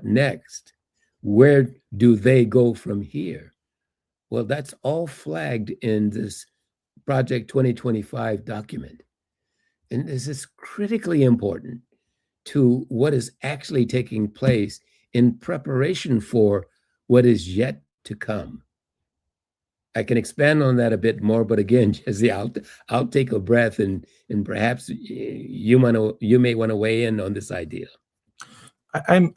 what next? Where do they go from here? Well, that's all flagged in this Project 2025 document. And this is critically important to what is actually taking place in preparation for what is yet to come. I can expand on that a bit more, but again, Jesse, I'll take a breath and perhaps you may want to weigh in on this idea. I'm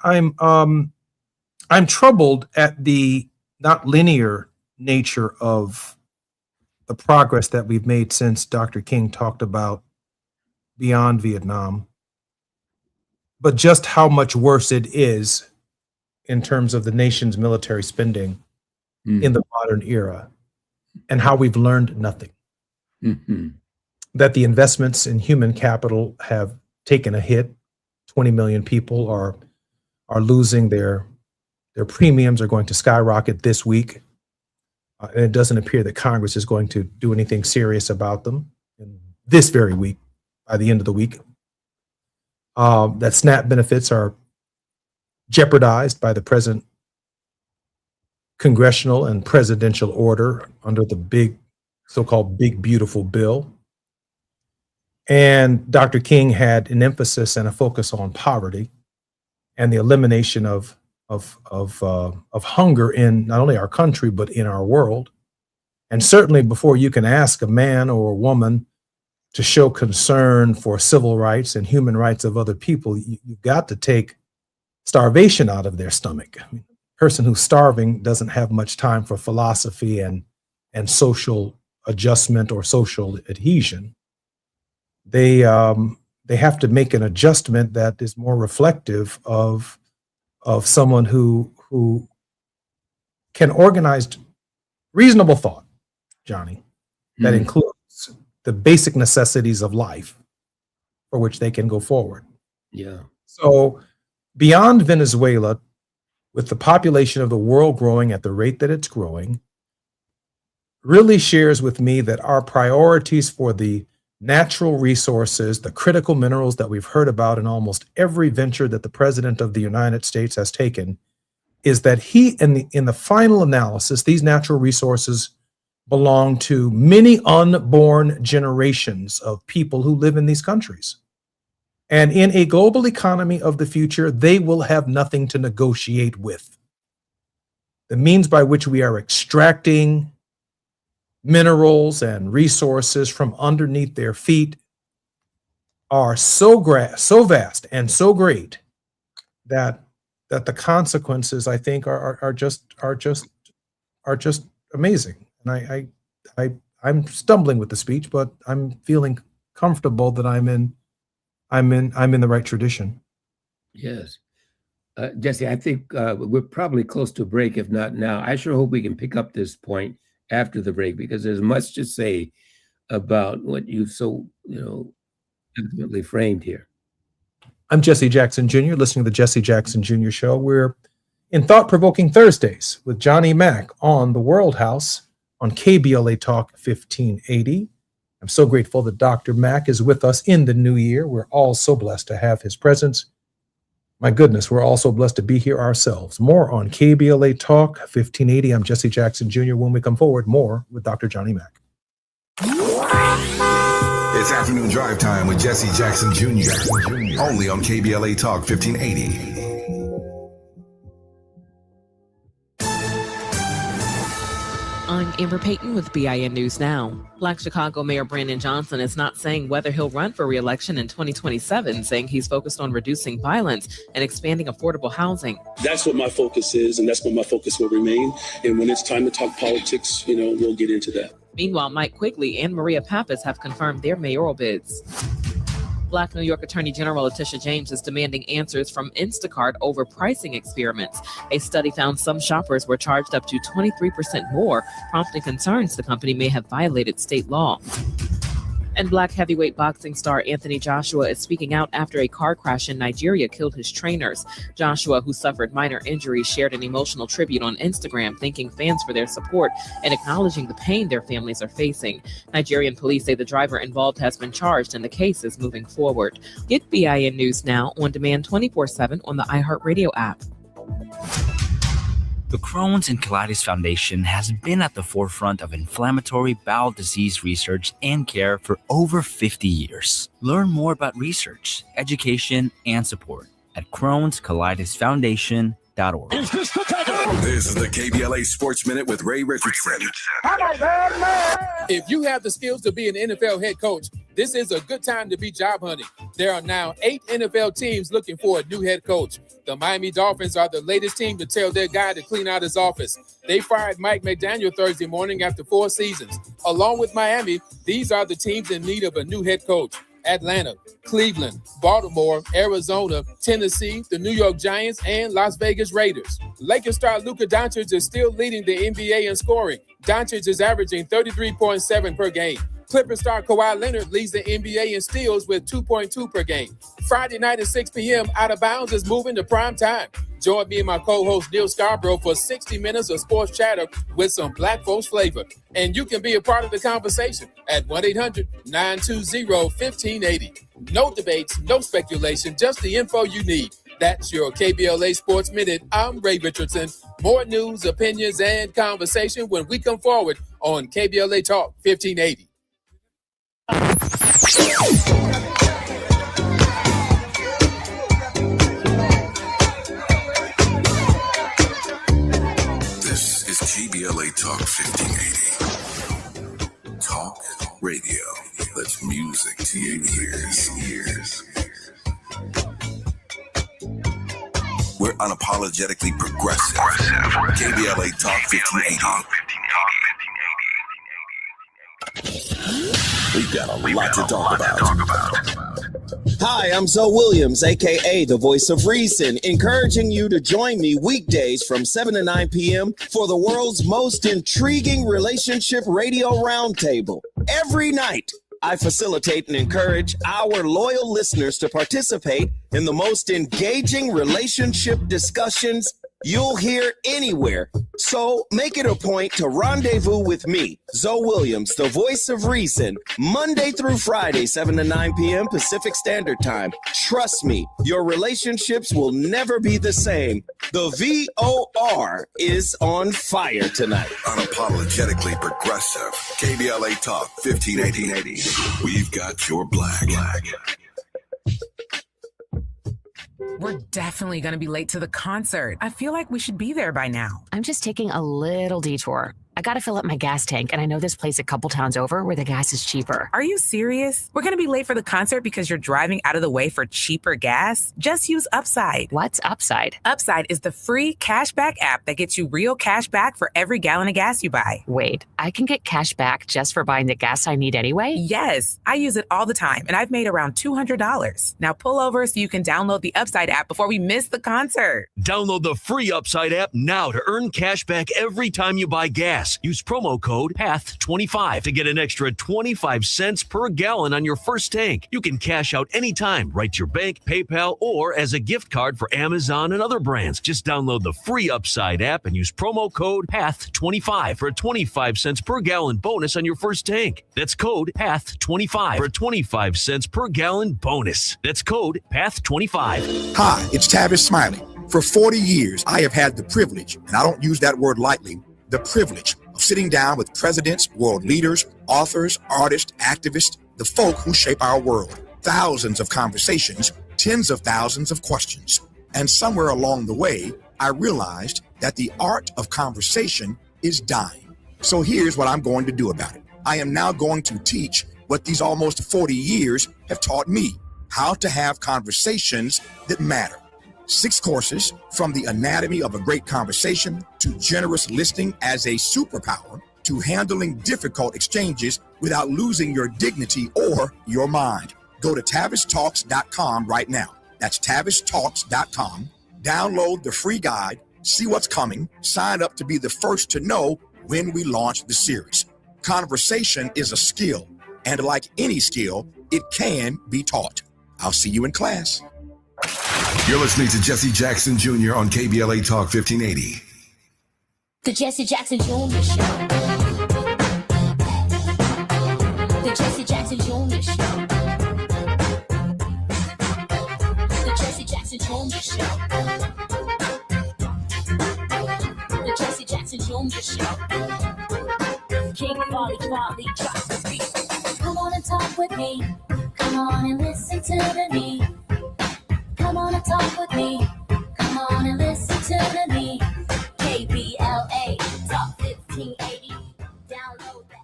troubled at the not linear nature of the progress that we've made since Dr. King talked about beyond Vietnam, but just how much worse it is in terms of the nation's military spending in the modern era, and how we've learned nothing. That the investments in human capital have taken a hit. 20 million people are losing their premiums, are going to skyrocket this week. And it doesn't appear that Congress is going to do anything serious about them in this very week, by the end of the week. That SNAP benefits are jeopardized by the present congressional and presidential order under the big, so-called big, beautiful bill. And Dr. King had an emphasis and a focus on poverty and the elimination of hunger in not only our country, but in our world. And certainly before you can ask a man or a woman to show concern for civil rights and human rights of other people, you've got to take starvation out of their stomach. I mean, a person who's starving doesn't have much time for philosophy and social adjustment or social adhesion. They have to make an adjustment that is more reflective of someone who can organize reasonable thought, Johnny, that includes the basic necessities of life for which they can go forward. Yeah. So beyond Venezuela, with the population of the world growing at the rate that it's growing, really shares with me that our priorities for the natural resources, the critical minerals that we've heard about in almost every venture that the President of the United States has taken, is that in the final analysis, these natural resources belong to many unborn generations of people who live in these countries. And in a global economy of the future, they will have nothing to negotiate with. The means by which we are extracting minerals and resources from underneath their feet are so vast and so great that the consequences, I think, are just amazing. And I'm stumbling with the speech, but I'm feeling comfortable that I'm in the right tradition. Yes. Jesse, I think we're probably close to a break, if not now. I sure hope we can pick up this point after the break, because there's much to say about what you've so, evidently framed here. I'm Jesse Jackson Jr., listening to the Jesse Jackson Jr. Show. We're in Thought-Provoking Thursdays with Johnny Mack on the World House on KBLA Talk 1580. I'm so grateful that Dr. Mack is with us in the new year. We're all so blessed to have his presence. My goodness, we're also blessed to be here ourselves. More on KBLA Talk 1580. I'm Jesse Jackson Jr. When we come forward, more with Dr. Johnny Mack. It's afternoon drive time with Jesse Jackson Jr. Only on KBLA Talk 1580. I'm Amber Payton with BIN News Now. Black Chicago Mayor Brandon Johnson is not saying whether he'll run for re-election in 2027, saying he's focused on reducing violence and expanding affordable housing. That's what my focus is, and that's what my focus will remain. And when it's time to talk politics, we'll get into that. Meanwhile, Mike Quigley and Maria Pappas have confirmed their mayoral bids. Black New York Attorney General Letitia James is demanding answers from Instacart over pricing experiments. A study found some shoppers were charged up to 23% more, prompting concerns the company may have violated state law. And Black heavyweight boxing star Anthony Joshua is speaking out after a car crash in Nigeria killed his trainers. Joshua, who suffered minor injuries, shared an emotional tribute on Instagram, thanking fans for their support and acknowledging the pain their families are facing. Nigerian police say the driver involved has been charged and the case is moving forward. Get BIN News Now on demand 24/7 on the iHeartRadio app. The Crohn's and Colitis Foundation has been at the forefront of inflammatory bowel disease research and care for over 50 years. Learn more about research, education, and support at Crohn'sColitisFoundation.org. This is the KBLA Sports Minute with Ray Richardson. If you have the skills to be an NFL head coach, this is a good time to be job hunting. There are now 8 NFL teams looking for a new head coach. The Miami Dolphins are the latest team to tell their guy to clean out his office. They fired Mike McDaniel Thursday morning after 4 seasons. Along with Miami, these are the teams in need of a new head coach: Atlanta, Cleveland, Baltimore, Arizona, Tennessee, the New York Giants, and Las Vegas Raiders. Lakers star Luka Doncic is still leading the NBA in scoring. Doncic is averaging 33.7 per game. Clippers star Kawhi Leonard leads the NBA in steals with 2.2 per game. Friday night at 6 p.m., Out of Bounds is moving to prime time. Join me and my co-host Neil Scarborough for 60 minutes of sports chatter with some Black folks flavor. And you can be a part of the conversation at 1-800-920-1580. No debates, no speculation, just the info you need. That's your KBLA Sports Minute. I'm Ray Richardson. More news, opinions, and conversation when we come forward on KBLA Talk 1580. This is KBLA Talk 1580. Talk radio. That's music to your ears. We're unapologetically progressive. KBLA Talk 1580. We've got a lot to talk about. Hi, I'm Zoe Williams, a.k.a. the Voice of Reason, encouraging you to join me weekdays from 7 to 9 p.m. for the world's most intriguing relationship radio roundtable. Every night, I facilitate and encourage our loyal listeners to participate in the most engaging relationship discussions you'll hear anywhere. So make it a point to rendezvous with me, Zoe Williams, the Voice of Reason, Monday through Friday, 7 to 9 p.m. Pacific Standard Time. Trust me, your relationships will never be the same. The VOR is on fire tonight. Unapologetically progressive. KBLA Talk 1580. We've got your black. We're definitely going to be late to the concert. I feel like we should be there by now. I'm just taking a little detour. I got to fill up my gas tank, and I know this place a couple towns over where the gas is cheaper. Are you serious? We're going to be late for the concert because you're driving out of the way for cheaper gas? Just use Upside. What's Upside? Upside is the free cashback app that gets you real cash back for every gallon of gas you buy. Wait, I can get cash back just for buying the gas I need anyway? Yes, I use it all the time, and I've made around $200. Now pull over so you can download the Upside app before we miss the concert. Download the free Upside app now to earn cash back every time you buy gas. Use promo code PATH25 to get an extra 25 cents per gallon on your first tank. You can cash out anytime, right to your bank, PayPal, or as a gift card for Amazon and other brands. Just download the free Upside app and use promo code PATH25 for a 25 cents per gallon bonus on your first tank. That's code PATH25 for a 25 cents per gallon bonus. That's code PATH25. Hi, it's Tavis Smiley. For 40 years, I have had the privilege, and I don't use that word lightly, the privilege of sitting down with presidents, world leaders, authors, artists, activists, the folk who shape our world. Thousands of conversations, tens of thousands of questions. And somewhere along the way, I realized that the art of conversation is dying. So here's what I'm going to do about it. I am now going to teach what these almost 40 years have taught me, how to have conversations that matter. 6 courses, from the anatomy of a great conversation to generous listening as a superpower to handling difficult exchanges without losing your dignity or your mind. Go to TavisTalks.com right now. That's TavisTalks.com. Download the free guide, see what's coming, sign up to be the first to know when we launch the series. Conversation is a skill, and like any skill, it can be taught. I'll see you in class. You're listening to Jesse Jackson Jr. on KBLA Talk 1580. The Jesse Jackson Jr. Show. The Jesse Jackson Jr. Show. The Jesse Jackson Jr. Show. Jackson Jr. Show. King Volley, drop the beat. Come on and talk with me. Come on and listen to the me. Come on and talk with me. Come on and listen to the me. KBLA, Talk 1580. Download the app.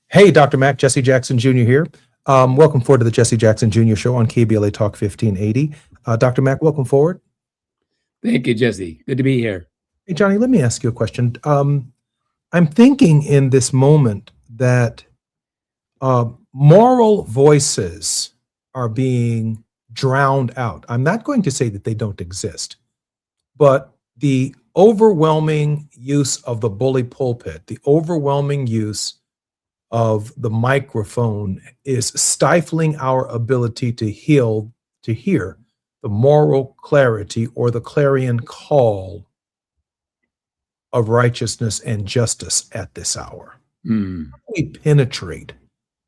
Hey, Dr. Mac, Jesse Jackson Jr. here. Welcome forward to the Jesse Jackson Jr. Show on KBLA Talk 1580. Dr. Mac, welcome forward. Thank you, Jesse. Good to be here. Hey, Johnny, let me ask you a question. I'm thinking in this moment that moral voices are being drowned out. I'm not going to say that they don't exist, but the overwhelming use of the bully pulpit, the overwhelming use of the microphone is stifling our ability to hear the moral clarity or the clarion call of righteousness and justice at this hour. How do we penetrate?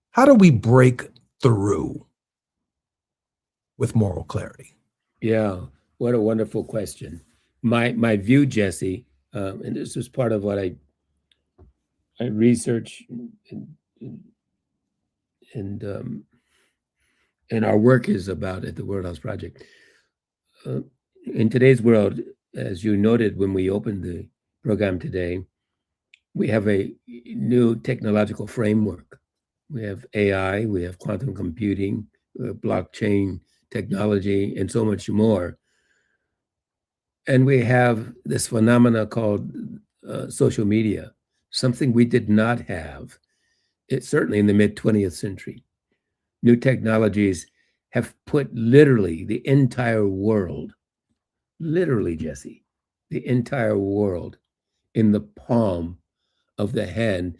How do we break through with moral clarity? Yeah, what a wonderful question. My view, Jesse, and this was part of what I research and our work is about at the World House Project. In today's world, as you noted when we opened the program today, we have a new technological framework. We have AI, we have quantum computing, blockchain technology, and so much more. And we have this phenomena called social media, something we did not have, certainly in the mid-20th century. New technologies have put literally the entire world, literally, Jesse, the entire world in the palm of the hand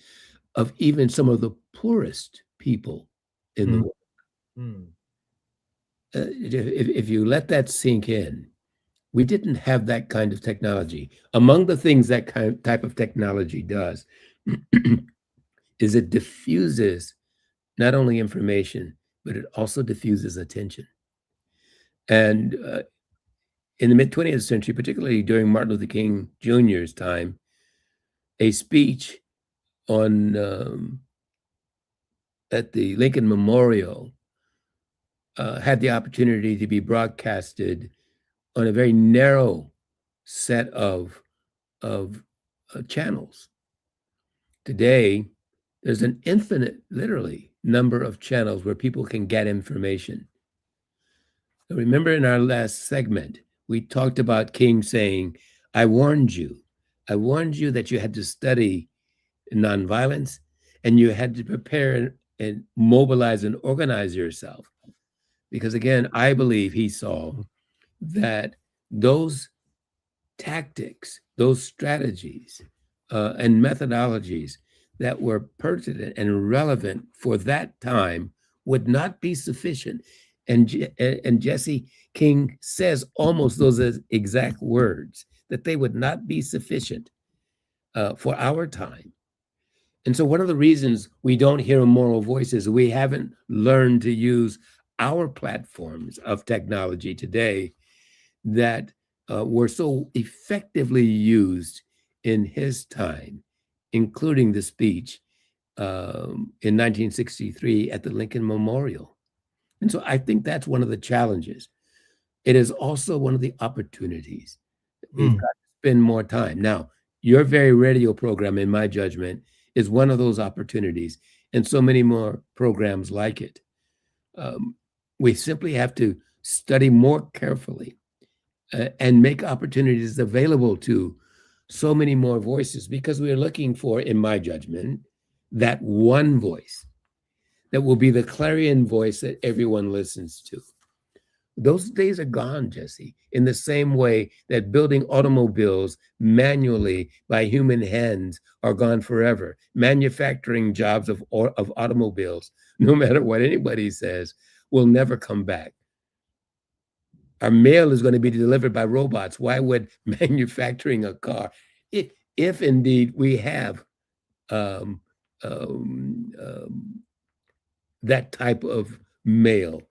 of even some of the poorest people in the world. If you let that sink in, we didn't have that kind of technology. Among the things that type of technology does is it diffuses not only information, but it also diffuses attention. And in the mid-20th century, particularly during Martin Luther King Jr.'s time, a speech on at the Lincoln Memorial had the opportunity to be broadcasted on a very narrow set of channels. Today, there's an infinite, literally, number of channels where people can get information. Now, remember in our last segment, we talked about King saying, I warned you that you had to study nonviolence and you had to prepare and mobilize and organize yourself. Because again, I believe he saw that those tactics, those strategies, and methodologies that were pertinent and relevant for that time would not be sufficient. And Jesse King says almost those exact words, that they would not be sufficient for our time. And so one of the reasons we don't hear moral voices, we haven't learned to use our platforms of technology today that were so effectively used in his time, including the speech in 1963 at the Lincoln Memorial. And so I think that's one of the challenges. It is also one of the opportunities. We've got to spend more time. Now, your very radio program, in my judgment, is one of those opportunities, and so many more programs like it. We simply have to study more carefully and make opportunities available to so many more voices, because we are looking for, in my judgment, that one voice that will be the clarion voice that everyone listens to. Those days are gone, Jesse, in the same way that building automobiles manually by human hands are gone forever. Manufacturing jobs of automobiles, no matter what anybody says, will never come back. Our mail is going to be delivered by robots. Why would manufacturing a car, if indeed we have um, that type of mail?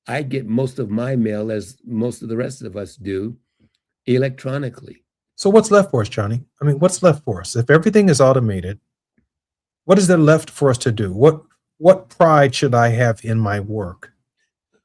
I get most of my mail, as most of the rest of us do, electronically. So what's left for us, Johnny? I mean, what's left for us? If everything is automated, what is there left for us to do? What pride should I have in my work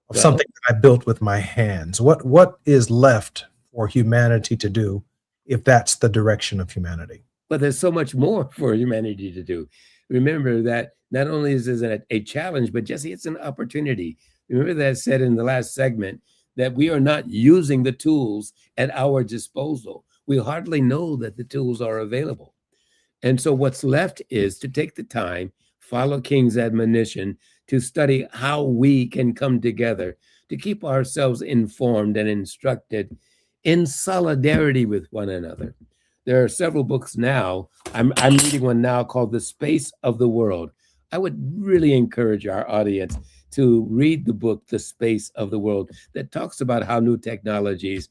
of Well, something that I built with my hands? What is left for humanity to do if that's the direction of humanity? but there's so much more for humanity to do. Remember that not only is it a challenge, but Jesse, it's an opportunity. Remember that I said in the last segment that we are not using the tools at our disposal. We hardly know that the tools are available. And so what's left is to take the time, follow King's admonition, to study how we can come together to keep ourselves informed and instructed in solidarity with one another. There are several books now. I'm reading one now called The Space of the World. I would really encourage our audience to read the book, The Space of the World, that talks about how new technologies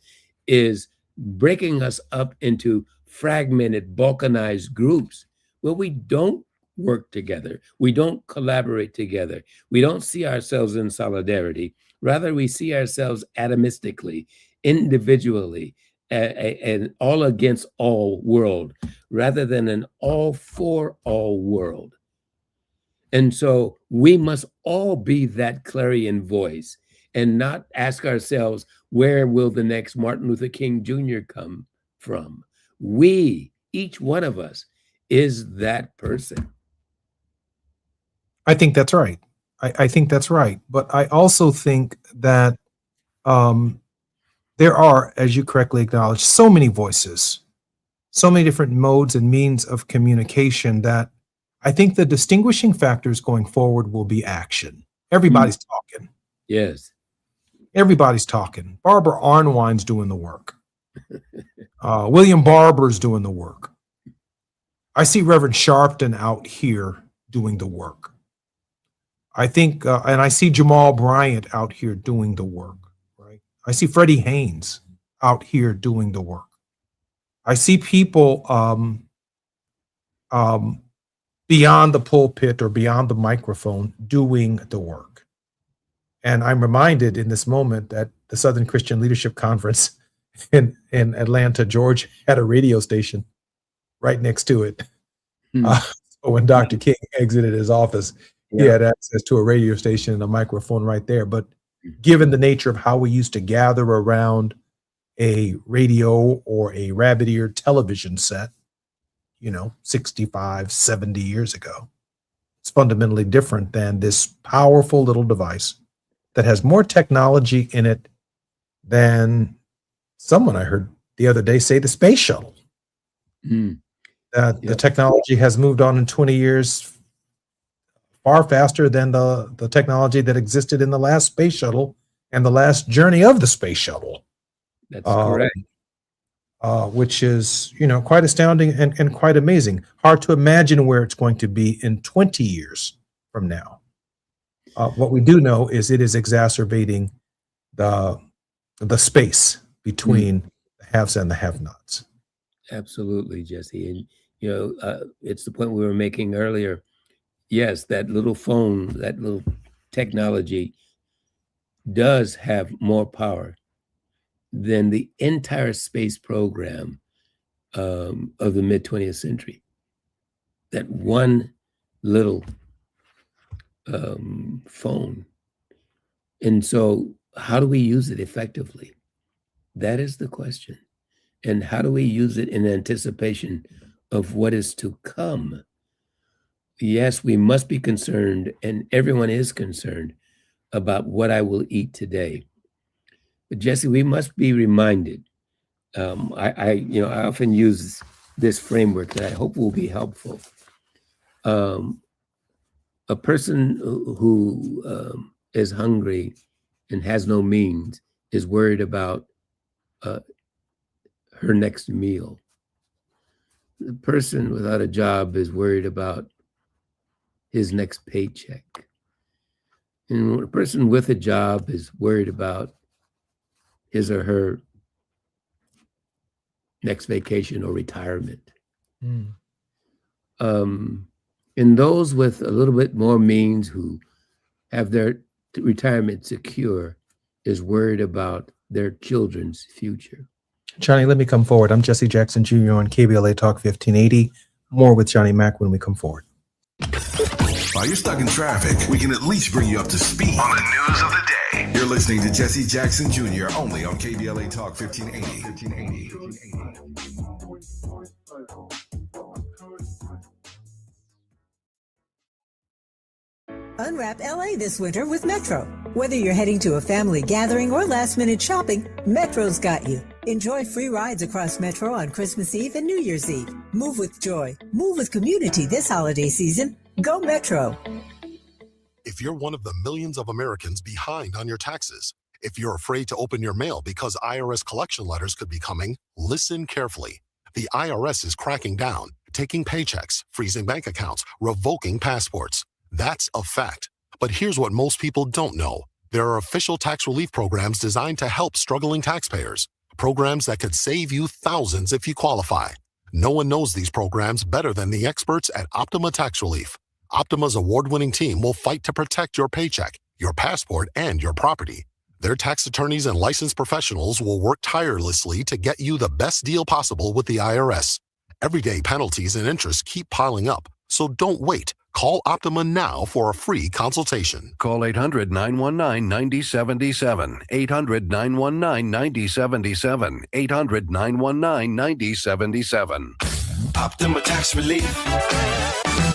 is breaking us up into fragmented, balkanized groups where we don't work together. We don't collaborate together. We don't see ourselves in solidarity. Rather, we see ourselves atomistically, individually, an all against all world rather than an all for all world. And so we must all be that clarion voice and not ask ourselves, where will the next Martin Luther King Jr. come from? We, each one of us, is that person. I think that's right. I think that's right. But I also think that there are, as you correctly acknowledge, so many voices, so many different modes and means of communication that I think the distinguishing factors going forward will be action. Everybody's talking. Yes. Everybody's talking. Barbara Arnwine's doing the work. William Barber's doing the work. I see Reverend Sharpton out here doing the work. I think, and I see Jamal Bryant out here doing the work, right? I see Freddie Haynes out here doing the work. I see people beyond the pulpit or beyond the microphone doing the work. And I'm reminded in this moment that the Southern Christian Leadership Conference in Atlanta, Georgia, had a radio station right next to it. So when Dr. King exited his office, he had access to a radio station and a microphone right there. But given the nature of how we used to gather around a radio or a rabbit-eared television set, 65, 70 years ago, it's fundamentally different than this powerful little device that has more technology in it than someone I heard the other day say the space shuttle. The technology has moved on in 20 years far faster than the technology that existed in the last space shuttle and the last journey of the space shuttle. That's correct. Which is, quite astounding and quite amazing. Hard to imagine where it's going to be in 20 years from now. What we do know is it is exacerbating the space between the haves and the have-nots. Absolutely, Jesse. And, it's the point we were making earlier. Yes, that little phone, that little technology does have more power than the entire space program of the mid-20th century. That one little phone. And so how do we use it effectively? That is the question. And how do we use it in anticipation of what is to come? Yes, we must be concerned, and everyone is concerned about what I will eat today. But Jesse, we must be reminded. I often use this framework that I hope will be helpful. A person who is hungry and has no means is worried about her next meal. The person without a job is worried about his next paycheck. And a person with a job is worried about his or her next vacation or retirement. And those with a little bit more means who have their retirement secure is worried about their children's future. Johnny, let me come forward. I'm Jesse Jackson Jr. on KBLA Talk 1580. More with Johnny Mack when we come forward. While you're stuck in traffic, we can at least bring you up to speed on the news of the day. You're listening to Jesse Jackson Jr. only on KBLA Talk 1580. Unwrap LA this winter with Metro. Whether you're heading to a family gathering or last-minute shopping, Metro's got you. Enjoy free rides across Metro on Christmas Eve and New Year's Eve. Move with joy. Move with community this holiday season. Go Metro. If you're one of the millions of Americans behind on your taxes, if you're afraid to open your mail because IRS collection letters could be coming, listen carefully. The IRS is cracking down, taking paychecks, freezing bank accounts, revoking passports. That's a fact. But here's what most people don't know. There are official tax relief programs designed to help struggling taxpayers. Programs that could save you thousands if you qualify. No one knows these programs better than the experts at Optima Tax Relief. Optima's award-winning team will fight to protect your paycheck, your passport, and your property. Their tax attorneys and licensed professionals will work tirelessly to get you the best deal possible with the IRS. Everyday penalties and interest keep piling up, so don't wait. Call Optima now for a free consultation. Call 800-919-9077. 800-919-9077. 800-919-9077. Optima Tax Relief.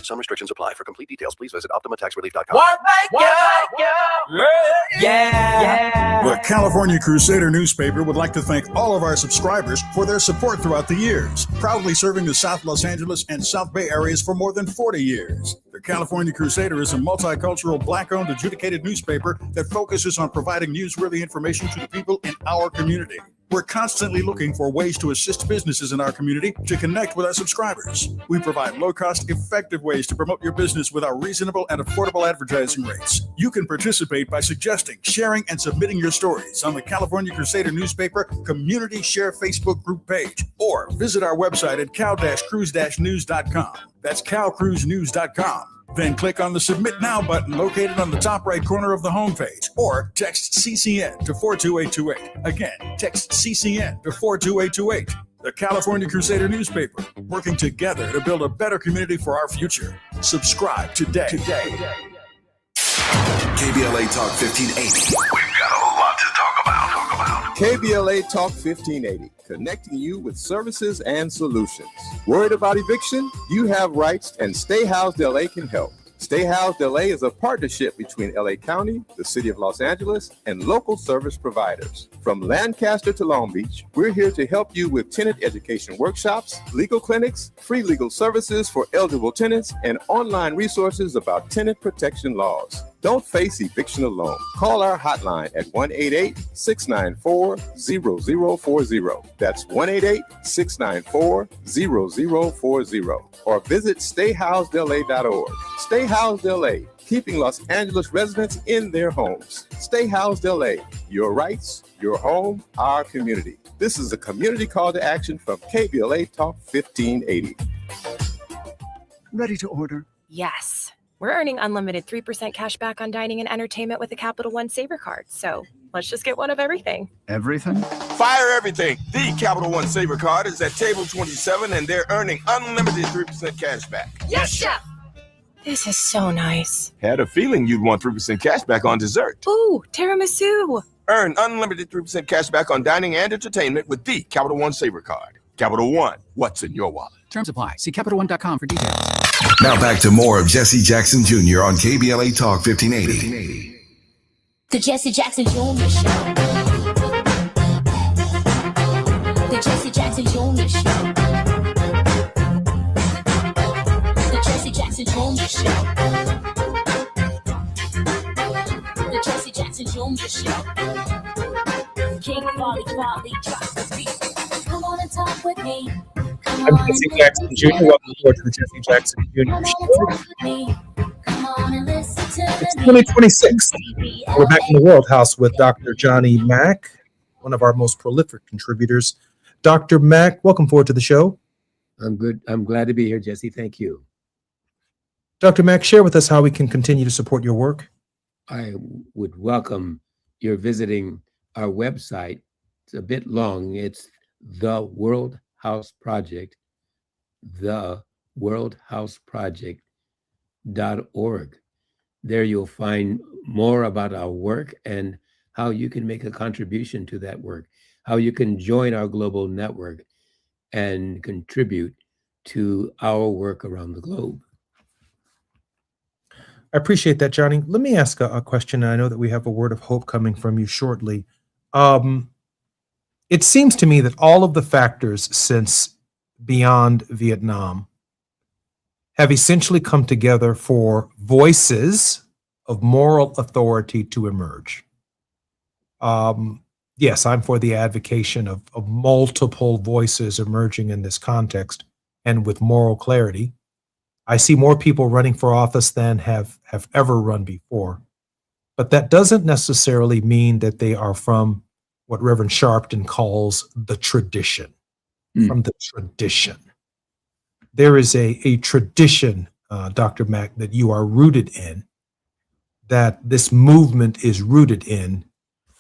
Some restrictions apply. For complete details, please visit OptimaTaxRelief.com. The California Crusader newspaper would like to thank all of our subscribers for their support throughout the years, proudly serving the South Los Angeles and South Bay areas for more than 40 years. The California Crusader is a multicultural, Black-owned, adjudicated newspaper that focuses on providing newsworthy information to the people in our community. We're constantly looking for ways to assist businesses in our community to connect with our subscribers. We provide low-cost, effective ways to promote your business with our reasonable and affordable advertising rates. You can participate by suggesting, sharing, and submitting your stories on the California Crusader newspaper Community Share Facebook group page, or visit our website at cal-cruise-news.com. That's calcruisenews.com. Then click on the Submit Now button located on the top right corner of the homepage, or text CCN to 42828. Again, text CCN to 42828. The California Crusader newspaper, working together to build a better community for our future. Subscribe today. KBLA Talk 1580. We've got a lot to talk about. KBLA Talk 1580, connecting you with services and solutions. Worried about eviction? You have rights, and Stay Housed LA can help. Stay Housed LA is a partnership between LA County, the City of Los Angeles, and local service providers. From Lancaster to Long Beach, we're here to help you with tenant education workshops, legal clinics, free legal services for eligible tenants, and online resources about tenant protection laws. Don't face eviction alone. Call our hotline at 1-888-694-0040. That's 1-888-694-0040. Or visit stayhousedla.org. Stay Housed LA, keeping Los Angeles residents in their homes. Stay Housed LA, your rights, your home, our community. This is a community call to action from KBLA Talk 1580. Ready to order? Yes. We're earning unlimited 3% cash back on dining and entertainment with the Capital One Saver card. So let's just get one of everything. Everything? Fire everything. The Capital One Saver card is at table 27, and they're earning unlimited 3% cash back. Yes, chef. This is so nice. Had a feeling you'd want 3% cash back on dessert. Ooh, tiramisu. Earn unlimited 3% cash back on dining and entertainment with the Capital One Saver card. Capital One, what's in your wallet? Terms apply. See CapitalOne.com for details. Now back to more of Jesse Jackson Jr. on KBLA Talk 1580. The Jesse Jackson Jr. Show. The Jesse Jackson Jr. Show. The Jesse Jackson Jr. Show. The Jesse Jackson Jr. Show. King Volley, drop the beat. Come on and talk with me. I'm Jesse Jackson Jr. Welcome to the Jesse Jackson Jr. Show. It's 2026. We're back in the World House with Dr. Johnny Mack. one of our most prolific contributors. Dr. Mack, welcome forward to the show. I'm good. I'm glad to be here, Jesse. Thank you. Dr. Mack, share with us how we can continue to support your work. I would welcome your visiting our website. It's a bit long. It's the World House Project, theworldhouseproject.org. There you'll find more about our work and how you can make a contribution to that work, how you can join our global network and contribute to our work around the globe. I appreciate that, Johnny. Let me ask a question. I know that we have a word of hope coming from you shortly. It seems to me that all of the factors since beyond Vietnam have essentially come together for voices of moral authority to emerge. Yes, I'm for the advocacy of multiple voices emerging in this context and with moral clarity. I see more people running for office than have ever run before. But that doesn't necessarily mean that they are from what Reverend Sharpton calls the tradition, from the tradition. There is a tradition, Dr. Mack, that you are rooted in, that this movement is rooted in,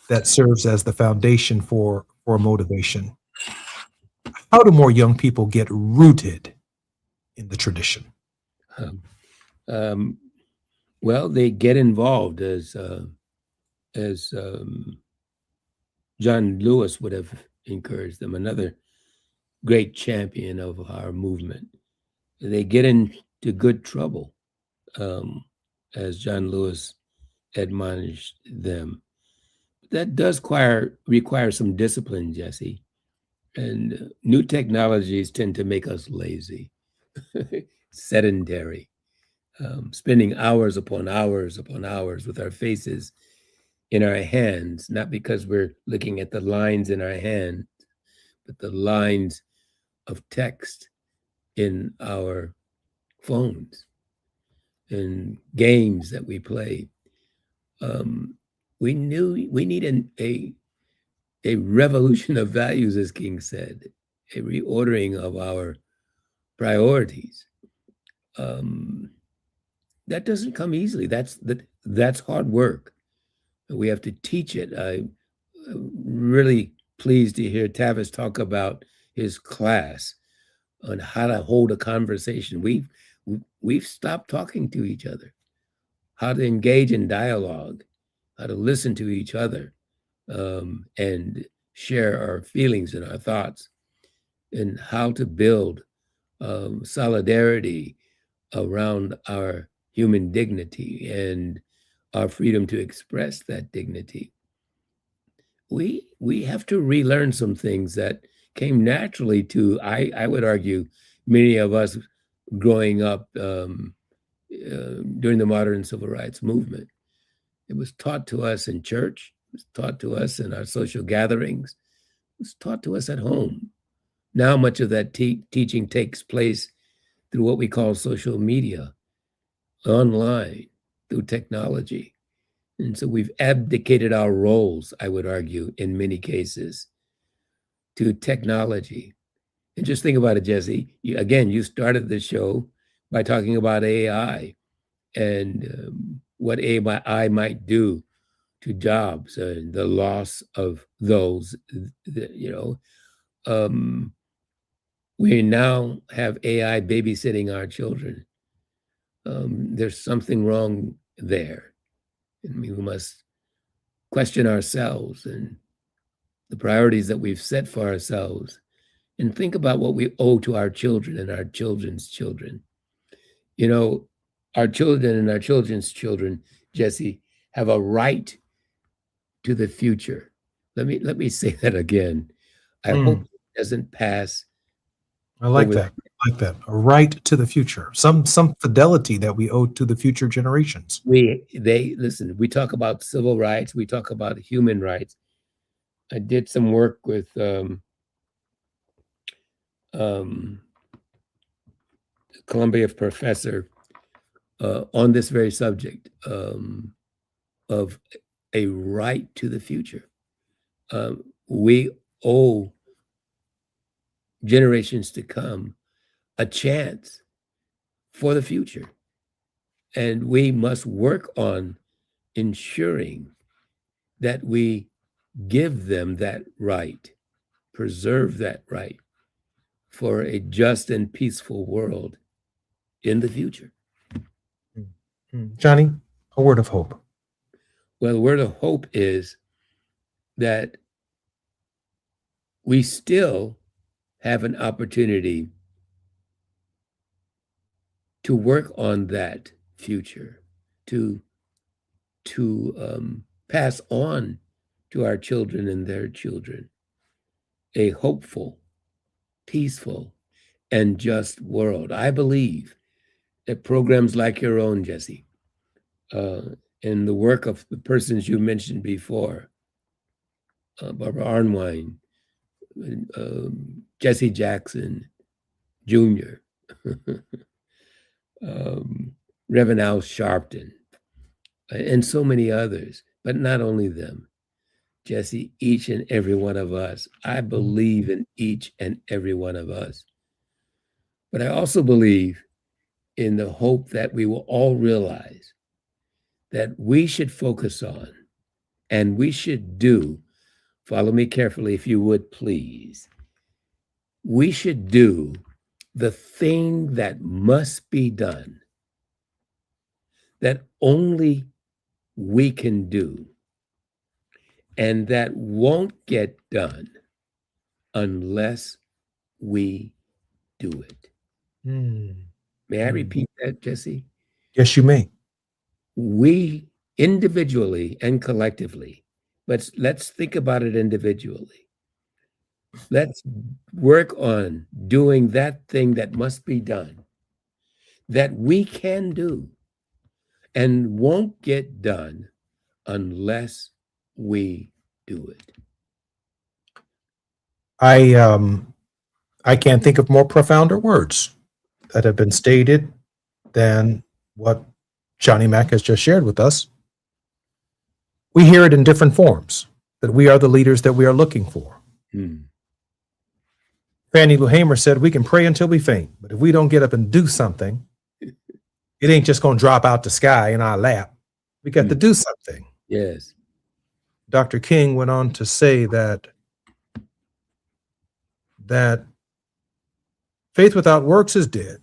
that serves as the foundation for motivation. How do more young people get rooted in the tradition? Well, they get involved as John Lewis would have encouraged them, another great champion of our movement. They get into good trouble, as John Lewis admonished them. That does require some discipline, Jesse. And new technologies tend to make us lazy, sedentary, spending hours upon hours upon hours with our faces in our hands, not because we're looking at the lines in our hand, but the lines of text in our phones and games that we play. We need a revolution of values, as King said, a reordering of our priorities. That doesn't come easily. That's hard work. We have to teach it. I'm really pleased to hear Tavis talk about his class on how to hold a conversation. We've stopped talking to each other, how to engage in dialogue, how to listen to each other, and share our feelings and our thoughts, and how to build solidarity around our human dignity and our freedom to express that dignity. We have to relearn some things that came naturally to, I would argue, many of us growing up during the modern civil rights movement. It was taught to us in church. It was taught to us in our social gatherings. It was taught to us at home. Now much of that teaching takes place through what we call social media, online, through technology. And so we've abdicated our roles, I would argue, in many cases, to technology. And just think about it, Jesse. You started the show by talking about AI and what AI might do to jobs and the loss of those. We now have AI babysitting our children. There's something wrong there. And we must question ourselves and the priorities that we've set for ourselves and think about what we owe to our children and our children's children. Our children and our children's children, Jesse, have a right to the future. Let me say that again. I hope it doesn't pass. I like that. A right to the future. Some fidelity that we owe to the future generations. Listen, we talk about civil rights, we talk about human rights. I did some work with Columbia professor on this very subject of a right to the future. we owe generations to come a chance for the future. And we must work on ensuring that we give them that right, preserve that right for a just and peaceful world in the future. Johnny, a word of hope. Well, the word of hope is that we still have an opportunity to work on that future, to pass on to our children and their children a hopeful, peaceful, and just world. I believe that programs like your own, Jesse, and the work of the persons you mentioned before, Barbara Arnwine, Jesse Jackson Jr., Reverend Al Sharpton, and so many others, but not only them. Jesse, each and every one of us. I believe in each and every one of us. But I also believe in the hope that we will all realize that we should focus on and we should do, follow me carefully if you would please, we should do the thing that must be done, that only we can do, and that won't get done unless we do it. May I repeat that, Jesse? Yes, you may. We individually and collectively, but let's think about it individually. Let's work on doing that thing that must be done, that we can do, and won't get done unless we do it. I can't think of more profounder words that have been stated than what Johnny Mack has just shared with us. We hear it in different forms, that we are the leaders that we are looking for. Fannie Lou Hamer said, we can pray until we faint, but if we don't get up and do something, it ain't just going to drop out the sky in our lap. We got to do something. Yes. Dr. King went on to say that faith without works is dead,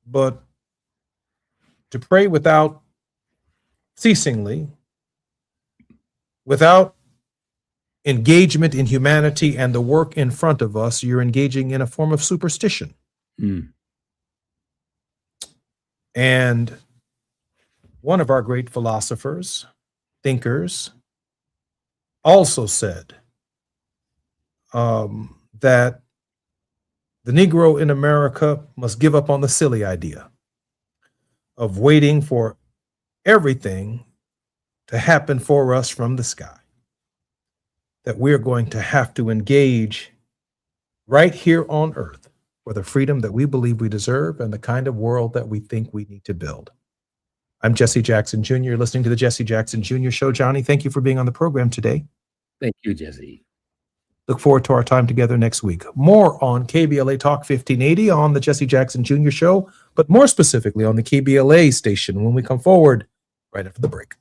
but to pray without ceasingly, without engagement in humanity and the work in front of us, you're engaging in a form of superstition. And one of our great philosophers, thinkers, also said that the Negro in America must give up on the silly idea of waiting for everything to happen for us from the sky. That we're going to have to engage right here on earth for the freedom that we believe we deserve and the kind of world that we think we need to build. I'm Jesse Jackson Jr., listening to the Jesse Jackson Jr. Show. Johnny, thank you for being on the program today. Thank you, Jesse. Look forward to our time together next week. More on KBLA Talk 1580 on the Jesse Jackson Jr. Show, but more specifically on the KBLA station when we come forward right after the break.